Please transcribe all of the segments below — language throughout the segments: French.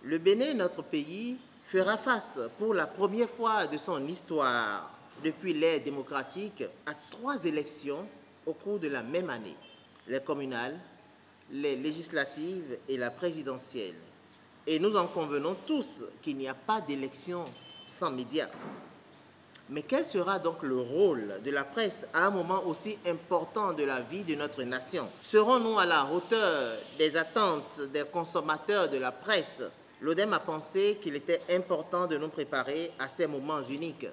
Le Bénin, notre pays, fera face pour la première fois de son histoire, depuis l'ère démocratique, à 3 élections au cours de la même année, les communales, les législatives et la présidentielle. Et nous en convenons tous qu'il n'y a pas d'élection sans médias. Mais quel sera donc le rôle de la presse à un moment aussi important de la vie de notre nation? Serons-nous à la hauteur des attentes des consommateurs de la presse? L'ODEM a pensé qu'il était important de nous préparer à ces moments uniques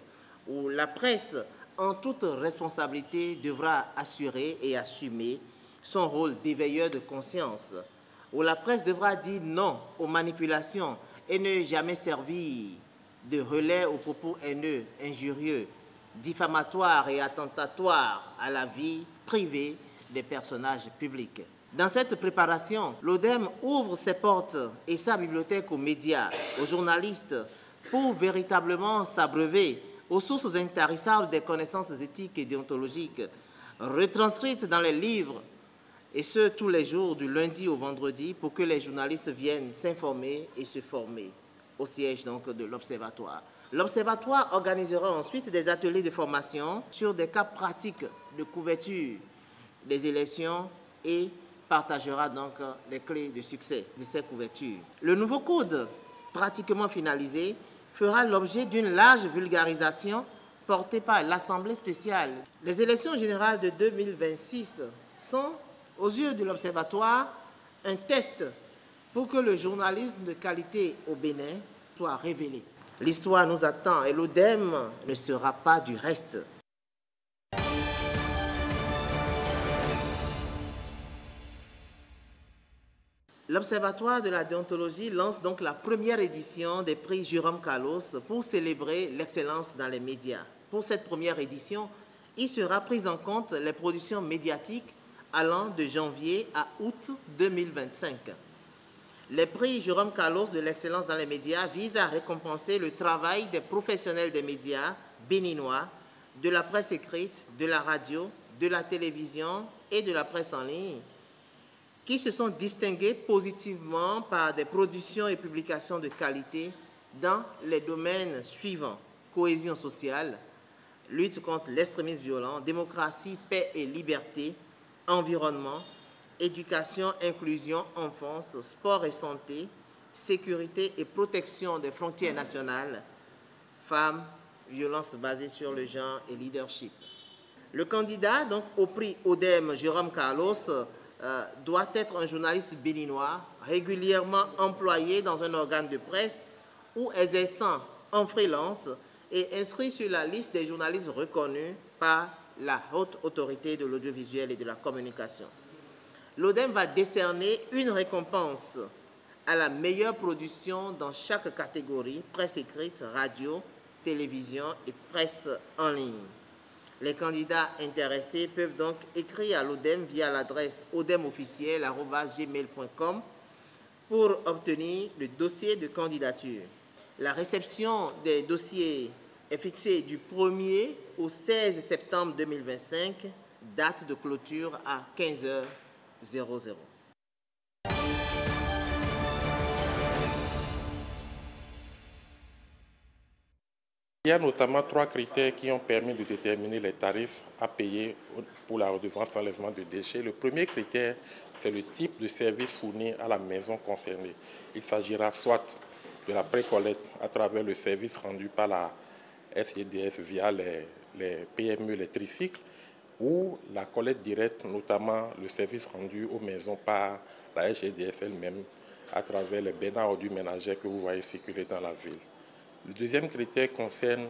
où la presse, en toute responsabilité, devra assurer et assumer son rôle d'éveilleur de conscience, où la presse devra dire non aux manipulations et ne jamais servir de relais aux propos haineux, injurieux, diffamatoires et attentatoires à la vie privée des personnages publics. Dans cette préparation, l'ODEM ouvre ses portes et sa bibliothèque aux médias, aux journalistes, pour véritablement s'abreuver aux sources intarissables des connaissances éthiques et déontologiques, retranscrites dans les livres, et ce, tous les jours, du lundi au vendredi, pour que les journalistes viennent s'informer et se former au siège donc de l'Observatoire. L'Observatoire organisera ensuite des ateliers de formation sur des cas pratiques de couverture des élections et partagera donc les clés de succès de ces couvertures. Le nouveau code, pratiquement finalisé, fera l'objet d'une large vulgarisation portée par l'Assemblée spéciale. Les élections générales de 2026 sont, aux yeux de l'Observatoire, un test pour que le journalisme de qualité au Bénin soit révélé. L'histoire nous attend et l'ODEM ne sera pas du reste. L'Observatoire de la déontologie lance donc la première édition des prix Jérôme Carlos pour célébrer l'excellence dans les médias. Pour cette première édition, il sera pris en compte les productions médiatiques allant de janvier à août 2025. Les prix Jérôme Carlos de l'excellence dans les médias visent à récompenser le travail des professionnels des médias béninois, de la presse écrite, de la radio, de la télévision et de la presse en ligne, qui se sont distingués positivement par des productions et publications de qualité dans les domaines suivants: cohésion sociale, lutte contre l'extrémisme violent, démocratie, paix et liberté, environnement, éducation, inclusion, enfance, sport et santé, sécurité et protection des frontières nationales, femmes, violences basées sur le genre et leadership. Le candidat donc, au prix ODEM Jérôme Carlos doit être un journaliste béninois régulièrement employé dans un organe de presse ou exerçant en freelance et inscrit sur la liste des journalistes reconnus par la haute autorité de l'audiovisuel et de la communication. L'ODEM va décerner une récompense à la meilleure production dans chaque catégorie: presse écrite, radio, télévision et presse en ligne. Les candidats intéressés peuvent donc écrire à l'ODEM via l'adresse odemofficiel@gmail.com pour obtenir le dossier de candidature. La réception des dossiers est fixée du 1er au 16 septembre 2025, date de clôture à 15h00. Il y a notamment 3 critères qui ont permis de déterminer les tarifs à payer pour la redevance d'enlèvement de déchets. Le premier critère, c'est le type de service fourni à la maison concernée. Il s'agira soit de la précollecte à travers le service rendu par la SGDS via les PME, les tricycles, ou la collecte directe, notamment le service rendu aux maisons par la SGDS elle-même à travers les bennes à ordures ménagères que vous voyez circuler dans la ville. Le deuxième critère concerne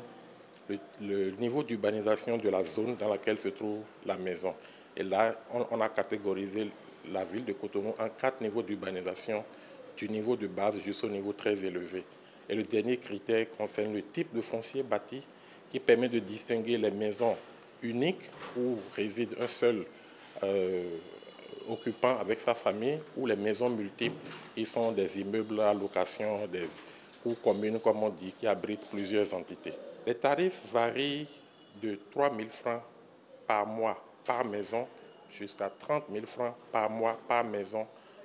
le niveau d'urbanisation de la zone dans laquelle se trouve la maison. Et là, on a catégorisé la ville de Cotonou en 4 niveaux d'urbanisation, du niveau de base jusqu'au niveau très élevé. Et le dernier critère concerne le type de foncier bâti qui permet de distinguer les maisons uniques où réside un seul occupant avec sa famille, ou les maisons multiples qui sont des immeubles à location, des cours communes, comme on dit, qui abritent plusieurs entités. Les tarifs varient de 3 000 francs par mois par maison jusqu'à 30 000 francs par mois par maison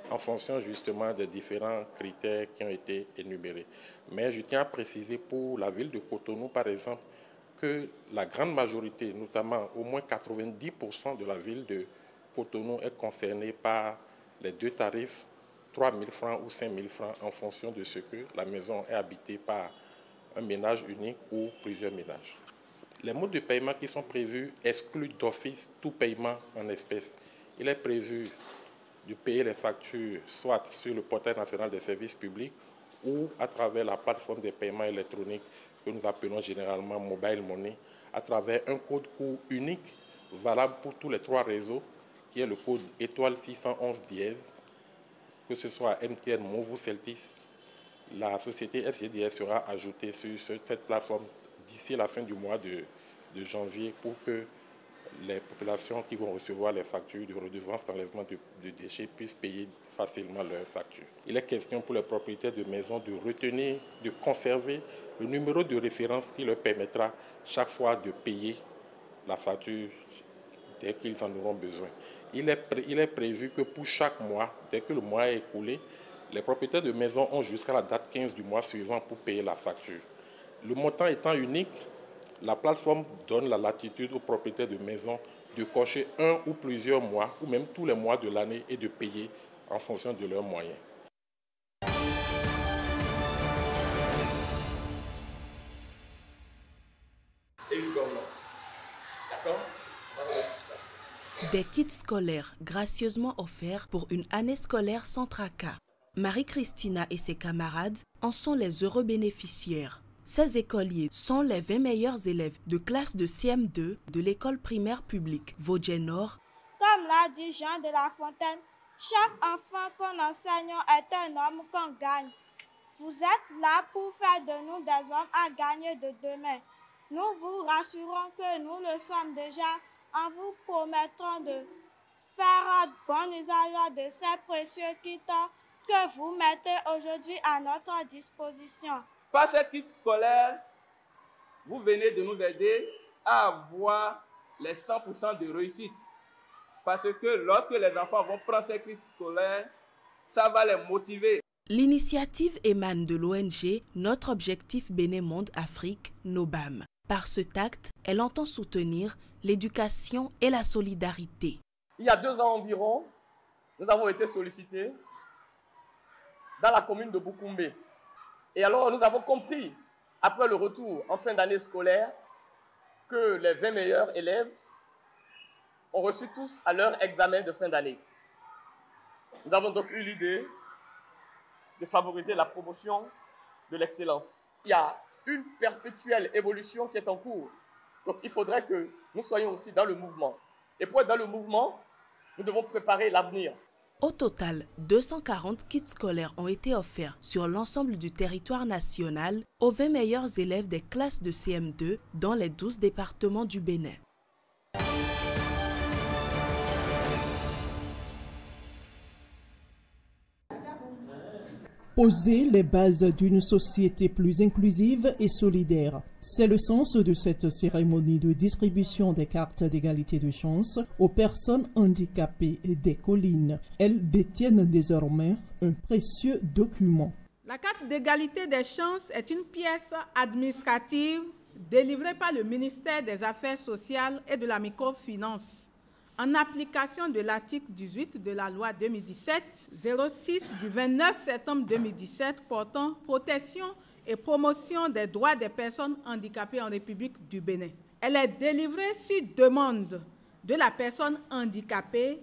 en fonction justement des différents critères qui ont été énumérés. Mais je tiens à préciser pour la ville de Cotonou, par exemple, que la grande majorité, notamment au moins 90% de la ville de Cotonou est concernée par les deux tarifs, 3 000 francs ou 5 000 francs, en fonction de ce que la maison est habitée par un ménage unique ou plusieurs ménages. Les modes de paiement qui sont prévus excluent d'office tout paiement en espèces. Il est prévu de payer les factures soit sur le portail national des services publics ou à travers la plateforme des paiements électroniques que nous appelons généralement Mobile Money, à travers un code court unique valable pour tous les trois réseaux, qui est le code étoile 611 dièse, que ce soit MTN, Movo, Celtis. La société SGDS sera ajoutée sur cette plateforme d'ici la fin du mois de janvier pour que les populations qui vont recevoir les factures de redevance d'enlèvement de déchets puissent payer facilement leurs factures. Il est question pour les propriétaires de maisons de retenir, de conserver le numéro de référence qui leur permettra chaque fois de payer la facture dès qu'ils en auront besoin. Il est prévu que pour chaque mois, dès que le mois est écoulé, les propriétaires de maisons ont jusqu'à la date 15 du mois suivant pour payer la facture. Le montant étant unique, la plateforme donne la latitude aux propriétaires de maisons de cocher un ou plusieurs mois, ou même tous les mois de l'année, et de payer en fonction de leurs moyens. Des kits scolaires gracieusement offerts pour une année scolaire sans tracas. Marie-Christina et ses camarades en sont les heureux bénéficiaires. Ces écoliers sont les 20 meilleurs élèves de classe de CM2 de l'école primaire publique Vaudjey-Nord. Comme l'a dit Jean de La Fontaine, chaque enfant qu'on enseigne est un homme qu'on gagne. Vous êtes là pour faire de nous des hommes à gagner de demain. Nous vous rassurons que nous le sommes déjà en vous promettant de faire bon usage de ces précieux kits que vous mettez aujourd'hui à notre disposition. Par ces kits scolaires, vous venez de nous aider à avoir les 100% de réussite. Parce que lorsque les enfants vont prendre ces kits scolaires, ça va les motiver. L'initiative émane de l'ONG Notre Objectif Bénémonde Afrique, NOBAM. Par ce acte, elle entend soutenir l'éducation et la solidarité. Il y a 2 ans environ, nous avons été sollicités dans la commune de Boukoumbe. Et alors, nous avons compris, après le retour en fin d'année scolaire, que les 20 meilleurs élèves ont reçu tous à leur examen de fin d'année. Nous avons donc eu l'idée de favoriser la promotion de l'excellence. Il y a une perpétuelle évolution qui est en cours. Donc, il faudrait que nous soyons aussi dans le mouvement. Et pour être dans le mouvement, nous devons préparer l'avenir. Au total, 240 kits scolaires ont été offerts sur l'ensemble du territoire national aux 20 meilleurs élèves des classes de CM2 dans les 12 départements du Bénin. Poser les bases d'une société plus inclusive et solidaire. C'est le sens de cette cérémonie de distribution des cartes d'égalité de chance aux personnes handicapées des collines. Elles détiennent désormais un précieux document. La carte d'égalité des chances est une pièce administrative délivrée par le ministère des Affaires sociales et de la microfinance, en application de l'article 18 de la loi 2017-06 du 29 septembre 2017 portant protection et promotion des droits des personnes handicapées en République du Bénin. Elle est délivrée sur demande de la personne handicapée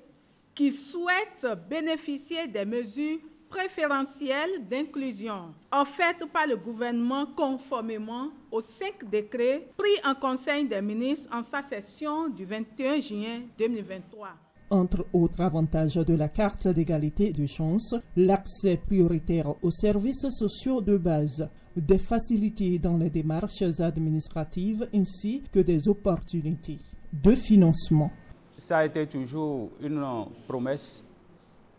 qui souhaite bénéficier des mesures préférentielles d'inclusion offertes par le gouvernement conformément aux 5 décrets pris en Conseil des ministres en sa session du 21 juin 2023. Entre autres avantages de la carte d'égalité de chance, l'accès prioritaire aux services sociaux de base, des facilités dans les démarches administratives ainsi que des opportunités de financement. Ça a été toujours une promesse,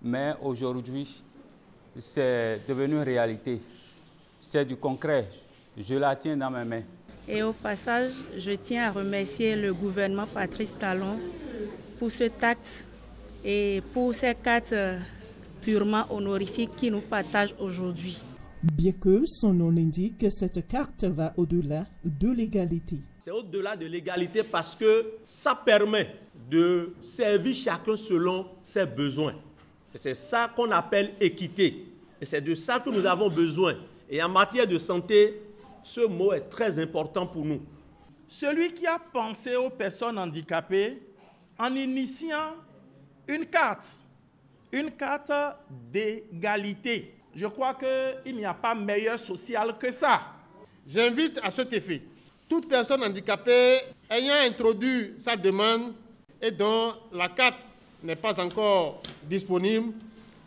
mais aujourd'hui, c'est devenu une réalité. C'est du concret. Je la tiens dans mes mains. Et au passage, je tiens à remercier le gouvernement Patrice Talon pour ce acte et pour ces 4 purement honorifique qui nous partage aujourd'hui. Bien que son nom l'indique, cette carte va au-delà de l'égalité. C'est au-delà de l'égalité parce que ça permet de servir chacun selon ses besoins. Et c'est ça qu'on appelle équité. Et c'est de ça que nous avons besoin. Et en matière de santé, ce mot est très important pour nous. Celui qui a pensé aux personnes handicapées en initiant une carte d'égalité. Je crois qu'il n'y a pas meilleur social que ça. J'invite à cet effet toute personne handicapée ayant introduit sa demande et dont la carte n'est pas encore disponible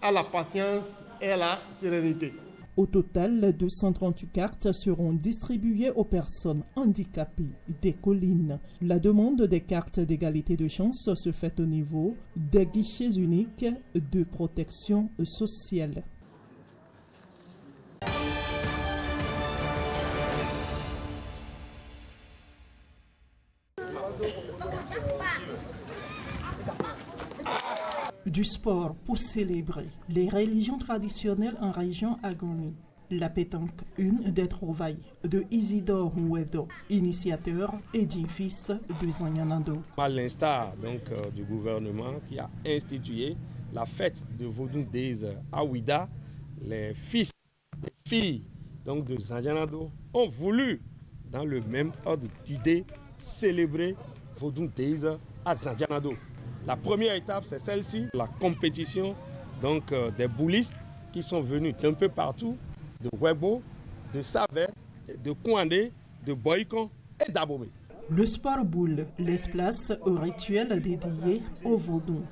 à la patience et à la sérénité. Au total, 238 cartes seront distribuées aux personnes handicapées des collines. La demande des cartes d'égalité de chance se fait au niveau des guichets uniques de protection sociale. Du sport pour célébrer les religions traditionnelles en région Agoni. La pétanque, une des trouvailles de Isidore Mouedo, initiateur et dit fils de Zanyanando. À l'instar du gouvernement qui a institué la fête de Vodou Days à Ouida, les fils et filles de Zanyanando ont voulu, dans le même ordre d'idées, célébrer Vodou Days à Zanyanando. La première étape, c'est celle-ci, la compétition des boulistes qui sont venus d'un peu partout, de Webo, de Savé, de Kouandé, de Boycon et d'Abomé. Le sport boule laisse place au rituel dédié au vaudou.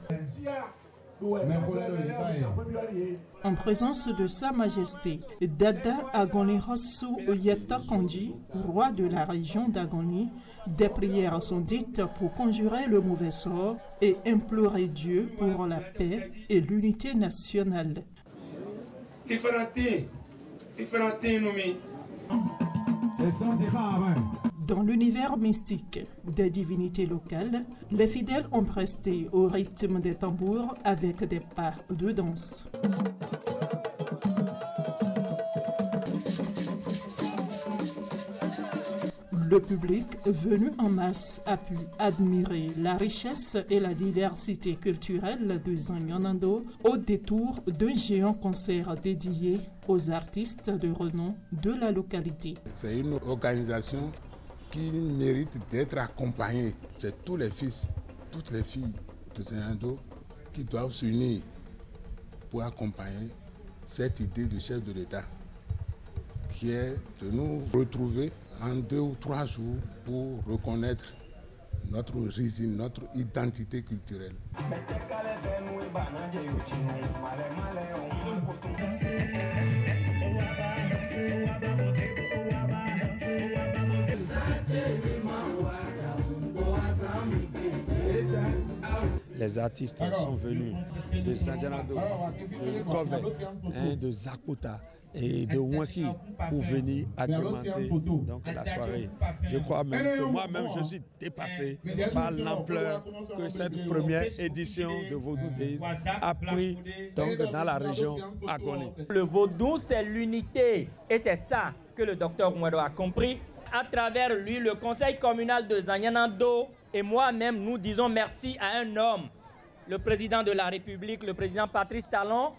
En présence de Sa Majesté, Dada Agoni Rossou Yeta Kandji, roi de la région d'Agoni, des prières sont dites pour conjurer le mauvais sort et implorer Dieu pour la paix et l'unité nationale. Dans l'univers mystique des divinités locales, les fidèles ont presté au rythme des tambours avec des pas de danse. Le public venu en masse a pu admirer la richesse et la diversité culturelle de Zanyanando au détour d'un géant concert dédié aux artistes de renom de la localité. C'est une organisation qui mérite d'être accompagnée. C'est tous les fils, toutes les filles de Zanyanando qui doivent s'unir pour accompagner cette idée du chef de l'État, qui est de nous retrouver en 2 ou 3 jours pour reconnaître notre origine, notre identité culturelle. Les artistes sont venus de Zanyanando, de Kové, de Zakota et de Ouaki pour venir agrémenter la soirée. Je crois même que moi-même je suis dépassé par l'ampleur que cette première édition de Vodou Days a pris dans la région Agoni. Le vaudou, c'est l'unité et c'est ça que le docteur Mouedo a compris. À travers lui, le conseil communal de Zanyanando et moi-même, nous disons merci à un homme, le président de la République, le président Patrice Talon,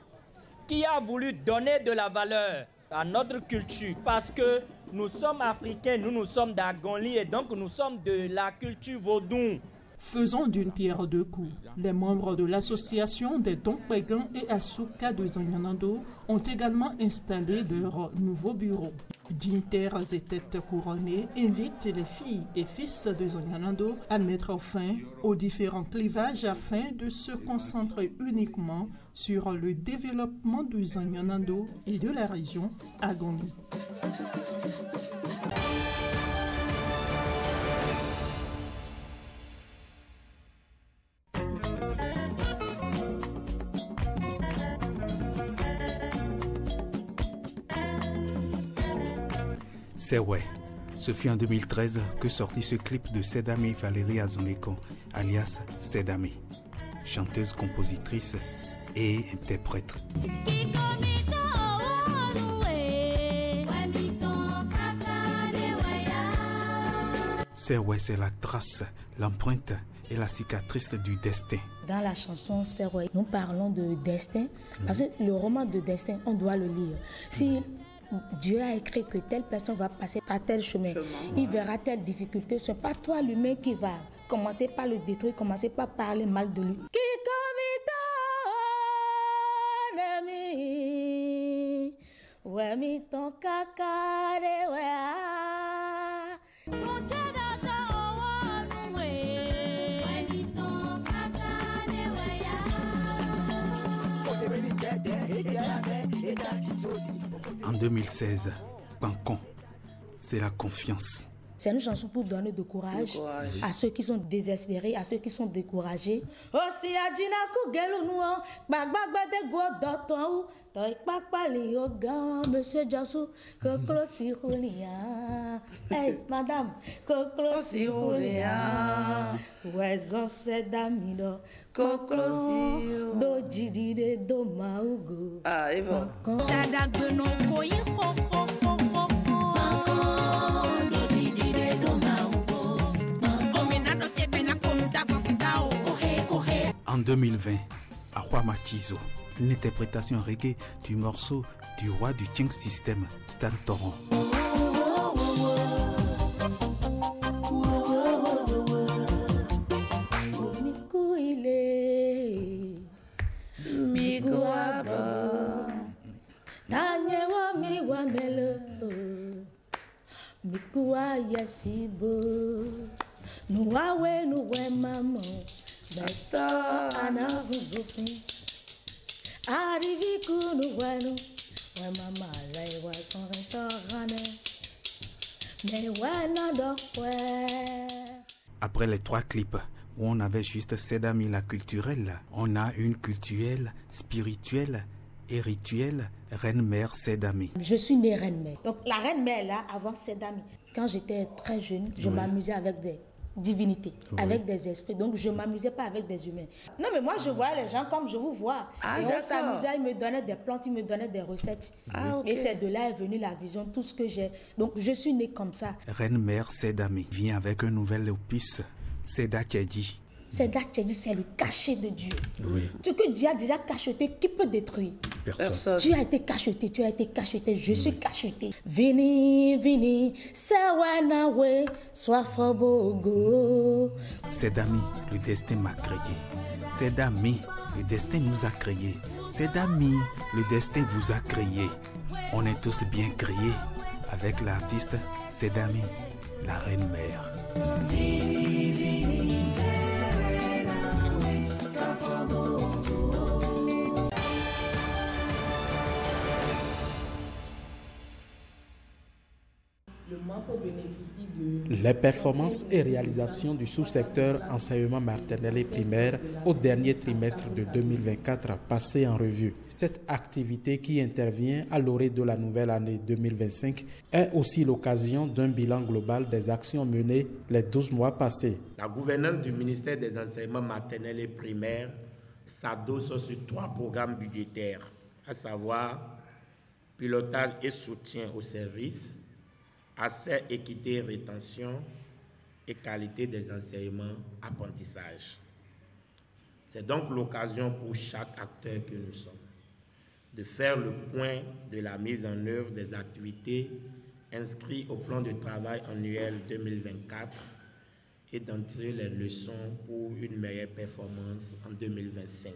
qui a voulu donner de la valeur à notre culture parce que nous sommes africains, nous sommes d'Agoni et donc nous sommes de la culture vaudou. Faisons d'une pierre deux coups. Les membres de l'association des Dompégan et Asuka de Zanyanando ont également installé leur nouveau bureau. Dignitaires et têtes couronnées invitent les filles et fils de Zanyanando à mettre fin aux différents clivages afin de se concentrer uniquement sur le développement de Zanyanando et de la région Agoni. C'est ouais. Ce fut en 2013 que sortit ce clip de Sedami Valérie Azoneko, alias Sedami. Chanteuse, compositrice, et interprète. Serwe, c'est la trace, l'empreinte et la cicatrice du destin. Dans la chanson Serwe, nous parlons de destin, parce que le roman de destin, on doit le lire. Si Dieu a écrit que telle personne va passer par tel chemin, il verra telle difficulté, ce n'est pas toi l'humain qui va commencer par le détruire, commencer par parler mal de lui. En 2016, Pancon, c'est la confiance. C'est une chanson pour donner du courage à ceux qui sont désespérés, à ceux qui sont découragés. Monsieur Jassou, Koklo Siroulia. Hey, madame, Koklo Siroulia. Ouezon Sedamido, Koklo Siroulia. Do Jidide, do Maugo. Ah, et bon. En 2020, à Huamachizo, une interprétation reggae du morceau du roi du Ching System, Stan Toron. Après les 3 clips où on avait juste Sedami la culturelle, on a une culturelle, spirituelle et rituelle, Reine-Mère Sedami. Je suis née Reine-Mère. Donc la Reine-Mère là, avant Sedami, quand j'étais très jeune, je m'amusais avec des divinités, avec des esprits. Donc je ne m'amusais pas avec des humains. Non mais moi je voyais les gens comme je vous vois. Et on s'amusait, ils me donnaient des plantes, ils me donnaient des recettes. Et c'est de là est venue la vision, tout ce que j'ai. Donc je suis née comme ça. Reine-Mère Sedami vient avec un nouvel opus, Seda Tchedji. Seda Tchedji, c'est le cachet de Dieu. Ce que Dieu a déjà cacheté, qui peut détruire? Personne. Tu as été cacheté, je suis cacheté. Vini, vini, Sawanawe, Swafobogo. Sedami, le destin m'a créé. Sedami, le destin nous a créés. Sedami, le destin vous a créé. On est tous bien créés avec l'artiste Sedami, la Reine-Mère. Les performances et réalisations du sous-secteur enseignement maternel et primaire au dernier trimestre de 2024 passées en revue. Cette activité qui intervient à l'orée de la nouvelle année 2025 est aussi l'occasion d'un bilan global des actions menées les 12 mois passés. La gouvernance du ministère des enseignements maternels et primaires s'adosse sur 3 programmes budgétaires, à savoir pilotage et soutien aux services, accès, équité, rétention et qualité des enseignements, apprentissage. C'est donc l'occasion pour chaque acteur que nous sommes de faire le point de la mise en œuvre des activités inscrites au plan de travail annuel 2024 et d'en tirer les leçons pour une meilleure performance en 2025.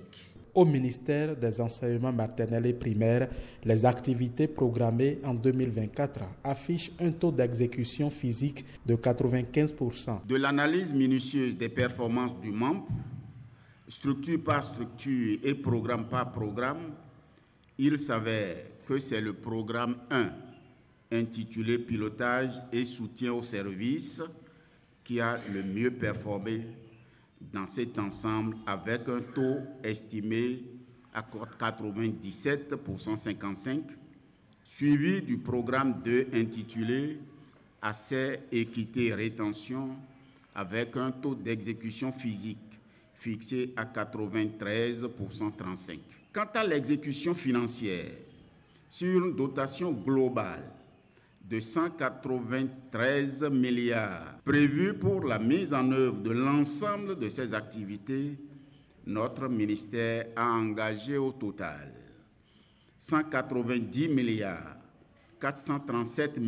Au ministère des enseignements maternels et primaires, les activités programmées en 2024 affichent un taux d'exécution physique de 95%. De l'analyse minutieuse des performances du MAMP, structure par structure et programme par programme, il s'avère que c'est le programme 1, intitulé Pilotage et soutien aux services, qui a le mieux performé dans cet ensemble avec un taux estimé à 97 pour 155, suivi du programme 2 intitulé Accès, équité, rétention avec un taux d'exécution physique fixé à 93 pour 135. Quant à l'exécution financière, sur une dotation globale de 193 milliards prévue pour la mise en œuvre de l'ensemble de ces activités, notre ministère a engagé au total 190 milliards 437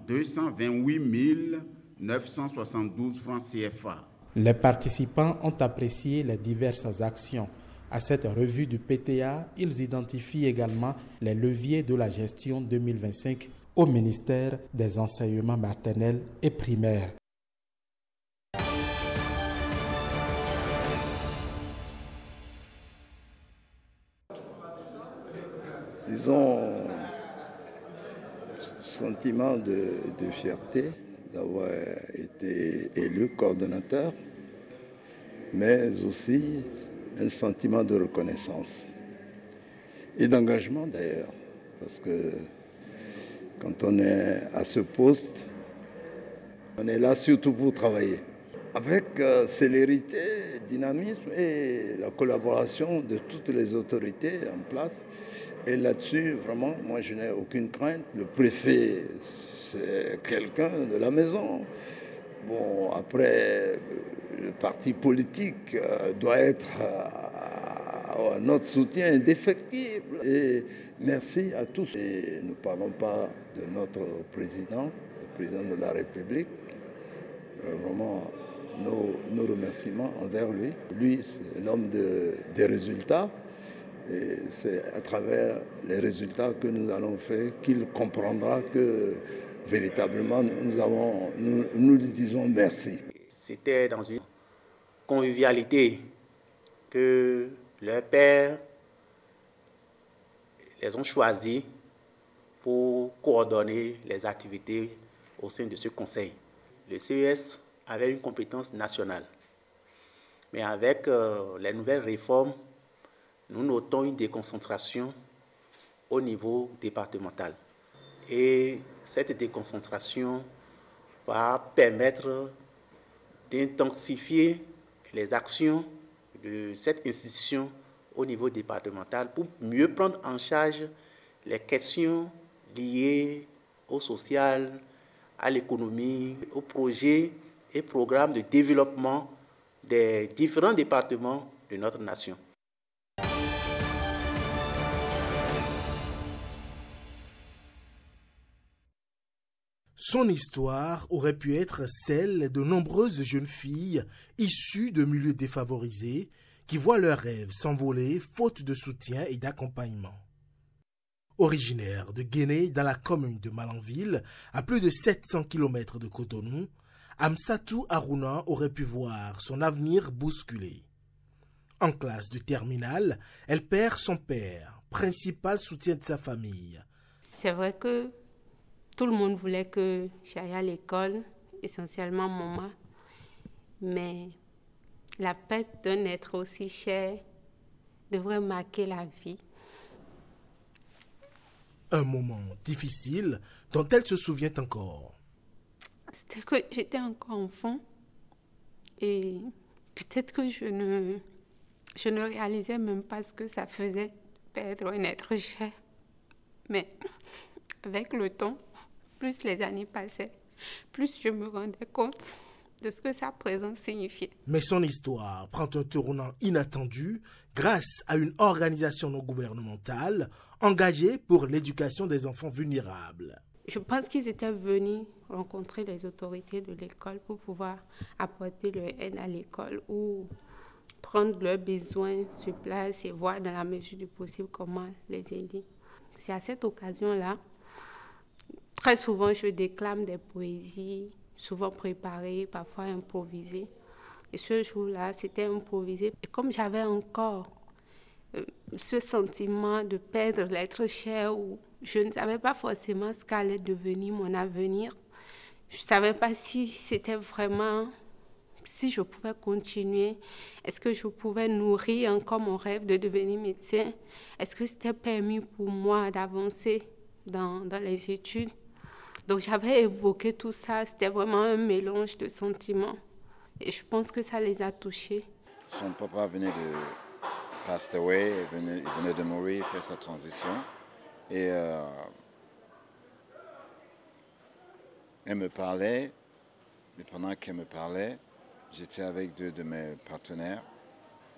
228 972 francs CFA. Les participants ont apprécié les diverses actions. À cette revue du PTA, ils identifient également les leviers de la gestion 2025 au ministère des enseignements maternels et primaires. Disons, sentiment de fierté d'avoir été élu coordonnateur, mais aussi un sentiment de reconnaissance et d'engagement d'ailleurs, parce que quand on est à ce poste, on est là surtout pour travailler. Avec célérité, dynamisme et la collaboration de toutes les autorités en place. Et là-dessus, vraiment, moi je n'ai aucune crainte. Le préfet, c'est quelqu'un de la maison. Bon, après, le parti politique doit être notre soutien indéfectible. Et merci à tous. Et nous ne parlons pas de notre président, le président de la République. Vraiment, nos remerciements envers lui. Lui, c'est l'homme des résultats. Et c'est à travers les résultats que nous allons faire qu'il comprendra que véritablement nous lui disons merci. C'était dans une convivialité que leurs pères les ont choisis pour coordonner les activités au sein de ce conseil. Le CES avait une compétence nationale, mais avec les nouvelles réformes, nous notons une déconcentration au niveau départemental. Et cette déconcentration va permettre d'intensifier les actions de cette institution au niveau départemental pour mieux prendre en charge les questions liées au social, à l'économie, aux projets et programmes de développement des différents départements de notre nation. Son histoire aurait pu être celle de nombreuses jeunes filles issues de milieux défavorisés qui voient leurs rêves s'envoler faute de soutien et d'accompagnement. Originaire de Guinée dans la commune de Malanville, à plus de 700 km de Cotonou, Amsatou Aruna aurait pu voir son avenir bousculé. En classe de terminale, elle perd son père, principal soutien de sa famille. C'est vrai que tout le monde voulait que j'aille à l'école, essentiellement maman. Mais la perte d'un être aussi cher devrait marquer la vie. Un moment difficile dont elle se souvient encore. C'était que j'étais encore enfant et peut-être que je ne réalisais même pas ce que ça faisait perdre un être cher. Mais avec le temps, plus les années passaient, plus je me rendais compte de ce que sa présence signifiait. Mais son histoire prend un tournant inattendu grâce à une organisation non gouvernementale engagée pour l'éducation des enfants vulnérables. Je pense qu'ils étaient venus rencontrer les autorités de l'école pour pouvoir apporter leur aide à l'école ou prendre leurs besoins sur place et voir dans la mesure du possible comment les aider. C'est à cette occasion-là, très souvent je déclame des poésies, souvent préparées, parfois improvisées. Et ce jour-là, c'était improvisé. Et comme j'avais encore ce sentiment de perdre l'être cher, où je ne savais pas forcément ce qu'allait devenir mon avenir, je ne savais pas si c'était vraiment, si je pouvais continuer, est-ce que je pouvais nourrir encore mon rêve de devenir médecin, est-ce que c'était permis pour moi d'avancer dans les études. Donc j'avais évoqué tout ça, c'était vraiment un mélange de sentiments. Et je pense que ça les a touchés. Son papa venait de passed away, il venait de mourir, faire sa transition. Et elle me parlait, et pendant qu'elle me parlait, j'étais avec deux de mes partenaires.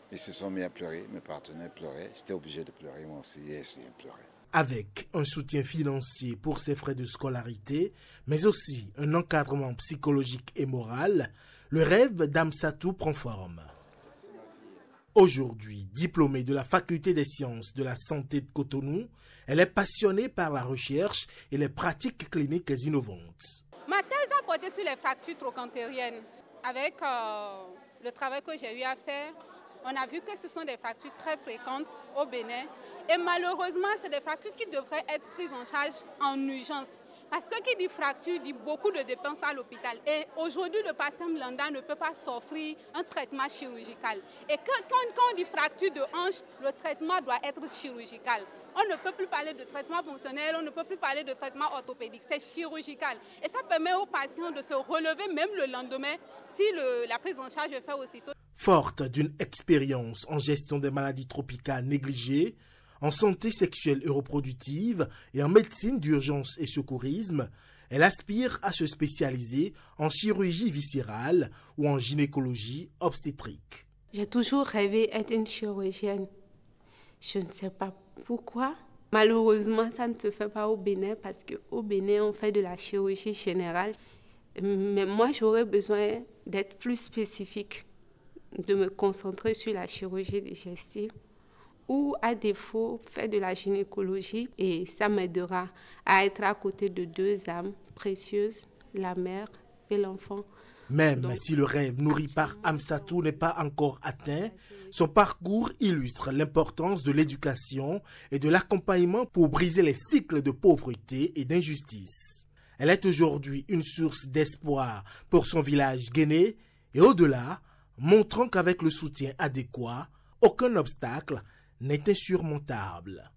Ils se sont mis à pleurer, mes partenaires pleuraient. J'étais obligé de pleurer, moi aussi, j'ai essayé de pleurer. Avec un soutien financier pour ses frais de scolarité, mais aussi un encadrement psychologique et moral, le rêve d'Amsatou prend forme. Aujourd'hui, diplômée de la Faculté des sciences de la santé de Cotonou, elle est passionnée par la recherche et les pratiques cliniques innovantes. Ma thèse a porté sur les fractures trochantériennes. Avec le travail que j'ai eu à faire, on a vu que ce sont des fractures très fréquentes au Bénin. Et malheureusement, c'est des fractures qui devraient être prises en charge en urgence. Parce que qui dit fracture dit beaucoup de dépenses à l'hôpital. Et aujourd'hui, le patient lambda ne peut pas s'offrir un traitement chirurgical. Et quand on dit fracture de hanche, le traitement doit être chirurgical. On ne peut plus parler de traitement fonctionnel, on ne peut plus parler de traitement orthopédique, c'est chirurgical. Et ça permet aux patients de se relever même le lendemain si la prise en charge est faite aussitôt. Forte d'une expérience en gestion des maladies tropicales négligées, en santé sexuelle et reproductive et en médecine d'urgence et secourisme, elle aspire à se spécialiser en chirurgie viscérale ou en gynécologie obstétrique. J'ai toujours rêvé d'être une chirurgienne. Je ne sais pas pourquoi. Malheureusement, ça ne se fait pas au Bénin parce qu'au Bénin, on fait de la chirurgie générale. Mais moi, j'aurais besoin d'être plus spécifique, de me concentrer sur la chirurgie digestive ou, à défaut, faire de la gynécologie. Et ça m'aidera à être à côté de deux âmes précieuses, la mère et l'enfant. Même si le rêve nourri par Amsatou n'est pas encore atteint, son parcours illustre l'importance de l'éducation et de l'accompagnement pour briser les cycles de pauvreté et d'injustice. Elle est aujourd'hui une source d'espoir pour son village guinéen et au-delà, montrant qu'avec le soutien adéquat, aucun obstacle n'est insurmontable.